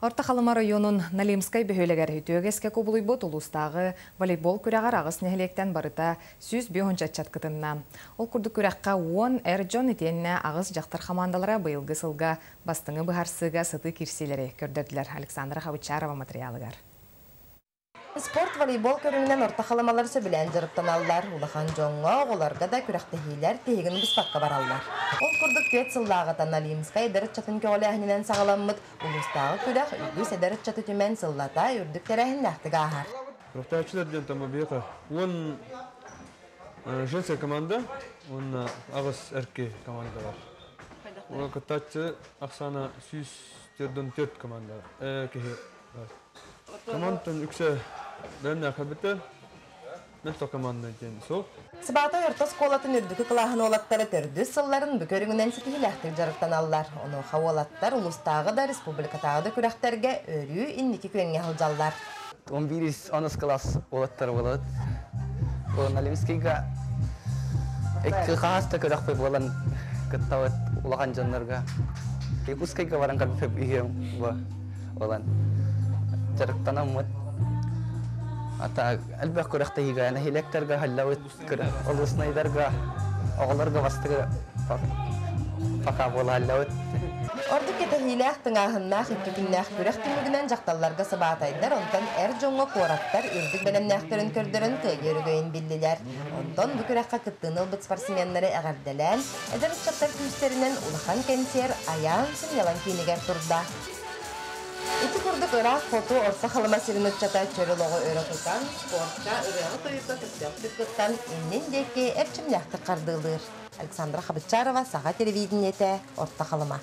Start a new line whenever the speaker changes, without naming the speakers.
Орта Халыма районун Налимскай бөхөлегер үтөгеске кубулуйбут улустагы волейбол күрәгар агыс нәһелектен барыта сүз бөһөн чатчаткытынна. Ол курдук күрәккә 10 эрджон итенне агыс жактар командалары быйылгы сылга бастыңы быһарсыга сыты кирселери көрдөрдүләр. Александра Хавычарова материалыгар.
Спорт волейбол көрүнүнөн Орта Халымалар сөбүлән жырыптан аллар. Улахан жоңго оларга да күрәктехилер тегин буспакка бараллар. Ол курдук көт сыллагатан Налимскай дәрет чатын көләһинен сагаламмыт. Улустагы күрәк үгүс дәрет чаты түмен сыллата үрдүк тәрәһин нахтыга ахар.
Рухтачылар ден там объекта. Он женская команда, он агыс эрке команда бар. Ол катачы Аксана Сүйс терден төрт команда. Командан үксе бәріне қабыты, мен то команда екен сол.
Сыбата орта сколатын үрдікі қылағын олаттары төрді сылларын бүкөріңінен сетігіләқтік жарықтан аллар. Оны қауалаттар ұлыстағы да республикатағы да күрәқтерге өрі иннекі күренге ғылжаллар.
11-10 класс олаттар болады. Ол Налимскайға екі қағаста күрәқ пеп олан күттауыт олаған жанларға. Кепускайға баран қарып пеп үйем олан. Жарықтан аммыт. Ата әлбәқ күрәқті егә, нәхилектерге халлауыт олыснайдарға, оғыларға бастығы пақа бола халлауыт.
Ордық кеті хиләқтің ағыннақ, үттікіннәқ күрәқтімігінен жақталларға сыбатайдар, онтан әр жоңға қораттар үрдік бәлемнәқтерін көрдірін көйгерігөйін білділер. Онтан бұл күрәққа кіттің ұлбыт спортсменлері әғарділән, әдір ұшчаттар күмістерінен ұлақан кәнсер, аян сын ялан кейінігер тұрда. Эти курдук ырак фото Орта Халыма сиринут чата чөрөлөгө өрөтүтан, спортка ырыгы тоюпта кыттан иннен деке эрчимнякты кардылыр. Александра Хабычарова, Сага телевидениете, Орта Халыма.